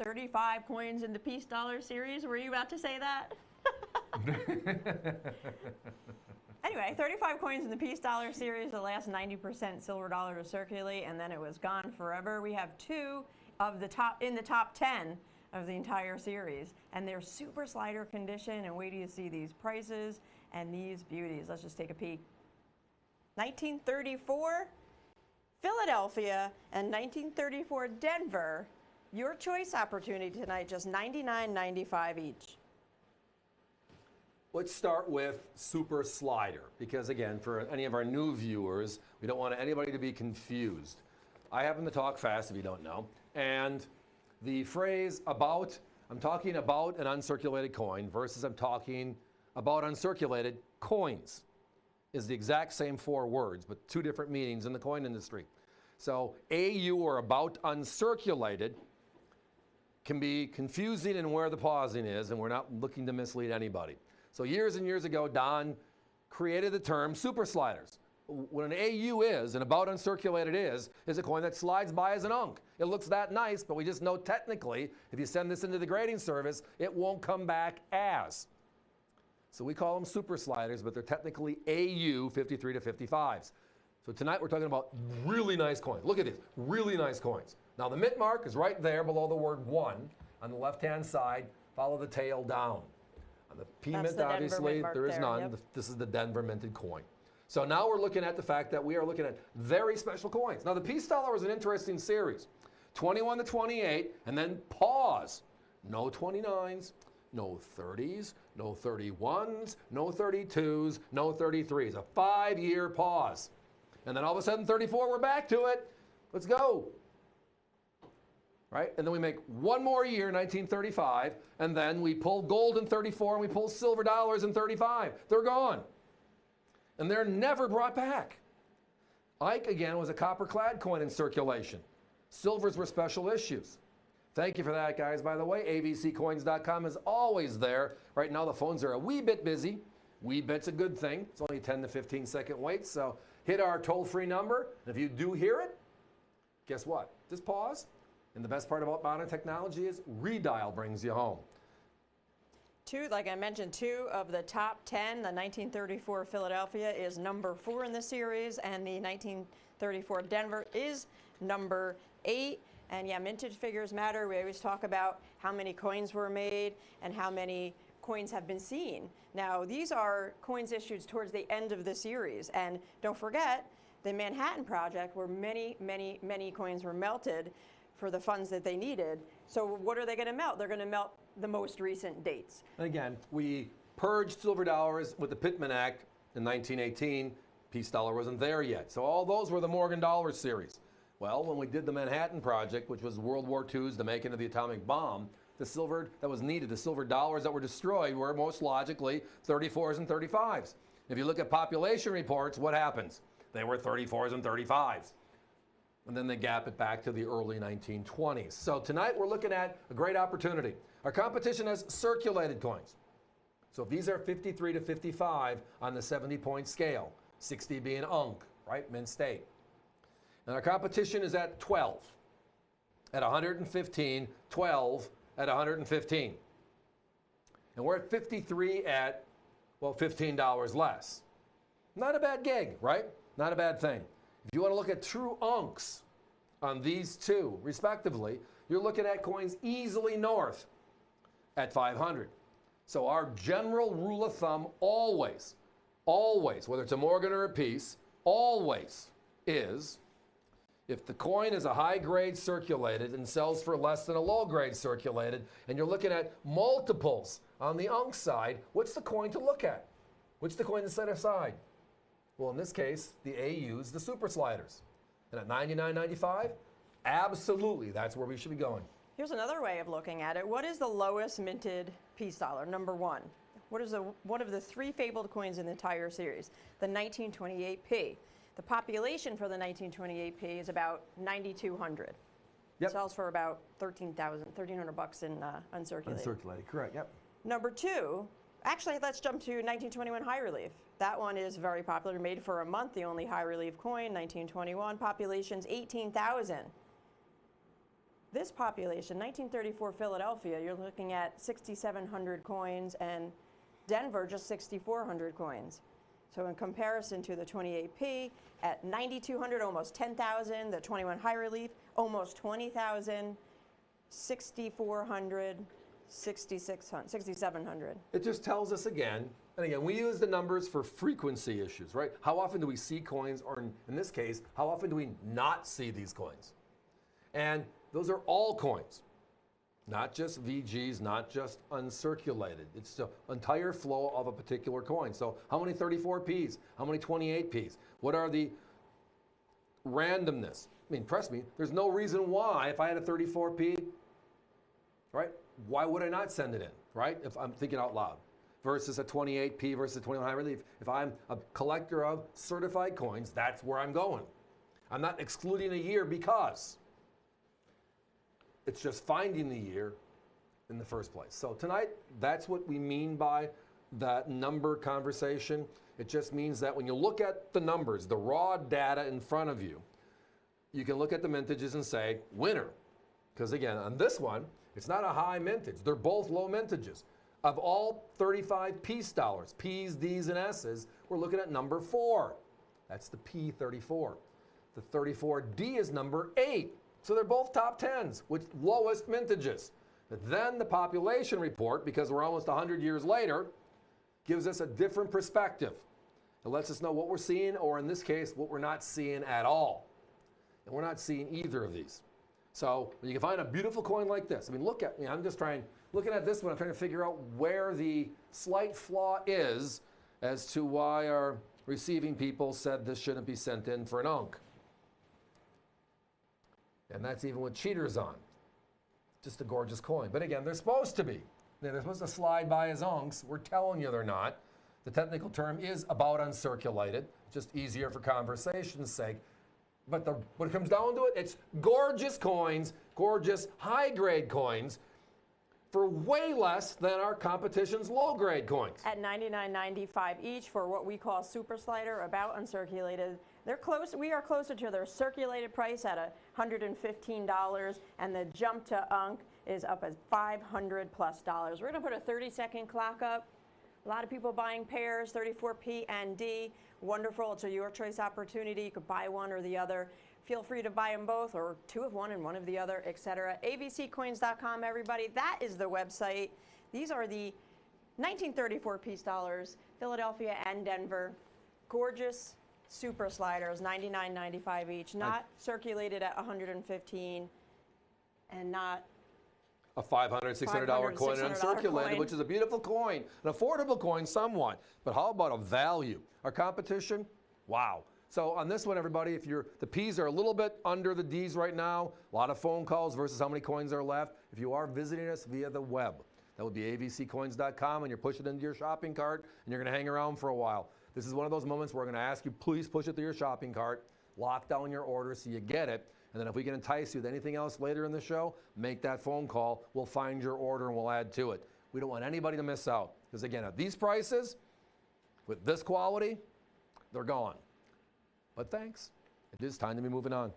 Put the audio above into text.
35 coins in the piece dollar series. Were you about to say that? Anyway, 35 coins in the piece dollar series, the last 90% silver dollar to circulate, and then it was gone forever. We have two of the top in the top 10 of the entire series, and they're super slider condition. And wait till you see these prices and these beauties. Let's just take a peek. 1934 Philadelphia and 1934 Denver. Your choice opportunity tonight, just $99.95 each. Let's start with Super Slider, because again, for any of our new viewers, we don't want anybody to be confused. I happen to talk fast if you don't know, and the phrase about, I'm talking about an uncirculated coin versus I'm talking about uncirculated coins is the exact same four words, but two different meanings in the coin industry. So AU, or about uncirculated, can be confusing in where the pausing is, and we're not looking to mislead anybody. So years and years ago, Don created the term super sliders. What an AU is, and about uncirculated is a coin that slides by as an unk. It looks that nice, but we just know technically, if you send this into the grading service, it won't come back as. So we call them super sliders, but they're technically AU 53 to 55s. So tonight we're talking about really nice coins. Look at these, really nice coins. Now the mint mark is right there below the word 1 on the left-hand side. Follow the tail down. On the P mint, obviously, there is none. Yep. This is the Denver minted coin. So now we're looking at the fact that we are looking at very special coins. Now the piece dollar is an interesting series. 21 to 28, and then pause. No 29s, no 30s, no 31s, no 32s, no 33s. A 5-year pause. And then all of a sudden, 34, we're back to it. Let's go. Right? And then we make one more year, 1935, and then we pull gold in 34 and we pull silver dollars in 35. They're gone. And they're never brought back. Ike, again, was a copper-clad coin in circulation. Silvers were special issues. Thank you for that, guys. By the way, avccoins.com is always there. Right now, the phones are a wee bit busy. Wee bit's a good thing. It's only 10 to 15-second wait, so hit our toll-free number. And if you do hear it, guess what? Just pause. And the best part about modern technology is redial brings you home. Two, like I mentioned, two of the top 10. The 1934 Philadelphia is number 4 in the series, and the 1934 Denver is number 8. And yeah, mintage figures matter. We always talk about how many coins were made and how many coins have been seen. Now, these are coins issued towards the end of the series. And don't forget, the Manhattan Project, where many, many, many coins were melted for the funds that they needed. So what are they going to melt? They're going to melt the most recent dates. And again, we purged silver dollars with the Pittman Act in 1918. Peace dollar wasn't there yet. So all those were the Morgan dollar series. Well, when we did the Manhattan Project, which was World War II's, the making of the atomic bomb, the silver that was needed, the silver dollars that were destroyed were most logically 34s and 35s. If you look at population reports, what happens? They were 34s and 35s. And then they gap it back to the early 1920s. So tonight we're looking at a great opportunity. Our competition has circulated coins. So if these are 53 to 55 on the 70-point scale, 60 being unk, right, mint state. And our competition is at 12, at 115, 12 at 115. And we're at 53 at, well, $15 less. Not a bad gig, right? Not a bad thing. If you want to look at true unks on these two, respectively, you're looking at coins easily north at 500. So our general rule of thumb always, whether it's a Morgan or a piece, always is, if the coin is a high-grade circulated and sells for less than a low-grade circulated, and you're looking at multiples on the unk side, what's the coin to look at? What's the coin to set aside? Well, in this case, the AU's the super sliders. And at $99.95, absolutely, that's where we should be going. Here's another way of looking at it. What is the lowest minted piece dollar, number 1? What is one of the 3 fabled coins in the entire series? The 1928p. The population for the 1928p is about 9,200. Yep. It sells for about $1,300 in uncirculated. Uncirculated, correct, yep. Number 2, actually, let's jump to 1921 high relief. That one is very popular, made for a month, the only high relief coin, 1921. Population's 18,000. this population, 1934 Philadelphia, you're looking at 6,700 coins, and Denver just 6,400 coins. So in comparison to the 28P at 9,200, almost 10,000, the 21 high relief, almost 20,000, 6,400, 6,600, 6,700. It just tells us again, and again, we use the numbers for frequency issues, right? How often do we see coins, or in this case, how often do we not see these coins? And those are all coins, not just VGs, not just uncirculated. It's the entire flow of a particular coin. So how many 34Ps? How many 28Ps? What are the randomness? I mean, trust me, there's no reason why if I had a 34P, right? Why would I not send it in, right? If I'm thinking out loud. Versus a 28P versus a 21 high relief. If I'm a collector of certified coins, that's where I'm going. I'm not excluding a year because it's just finding the year in the first place. So tonight, that's what we mean by that number conversation. It just means that when you look at the numbers, the raw data in front of you, you can look at the mintages and say, winner. Because again, on this one, it's not a high mintage. They're both low mintages. Of all 35 Peace dollars, P's, D's, and S's, we're looking at number 4. That's the P34. The 34D is number 8. So they're both top 10s with lowest mintages. But then the population report, because we're almost 100 years later, gives us a different perspective. It lets us know what we're seeing, or in this case, what we're not seeing at all. And we're not seeing either of these. So when you can find a beautiful coin like this, I mean, look at me. I'm just looking at this one, I'm trying to figure out where the slight flaw is as to why our receiving people said this shouldn't be sent in for an unk. And that's even with cheaters on. Just a gorgeous coin. But again, they're supposed to be. They're supposed to slide by as unks. We're telling you they're not. The technical term is about uncirculated, just easier for conversation's sake. But when it comes down to it, it's gorgeous coins, gorgeous high-grade coins for way less than our competition's low-grade coins. At $99.95 each for what we call super slider, about uncirculated. They're close. We are closer to their circulated price at $115, and the jump to unk is up at $500+. We're going to put a 30-second clock up. A lot of people buying pairs, 34P and D. Wonderful. It's a your choice opportunity. You could buy one or the other. Feel free to buy them both, or 2 of one and 1 of the other, etc. avccoins.com, everybody. That is the website. These are the 1934 Peace dollars, Philadelphia and Denver. Gorgeous super sliders, $99.95 each. Not circulated at $115, and not a $500, $600 coin, and uncirculated, coin. Which is a beautiful coin, an affordable coin somewhat. But how about a value? Our competition, wow. So on this one, everybody, the P's are a little bit under the D's right now, a lot of phone calls versus how many coins are left. If you are visiting us via the web, that would be avccoins.com, and you're pushing it into your shopping cart, and you're going to hang around for a while. This is one of those moments where we're going to ask you, please push it to your shopping cart, lock down your order so you get it, and then if we can entice you with anything else later in the show, make that phone call. We'll find your order and we'll add to it. We don't want anybody to miss out, because again, at these prices, with this quality, they're gone. But thanks. It is time to be moving on.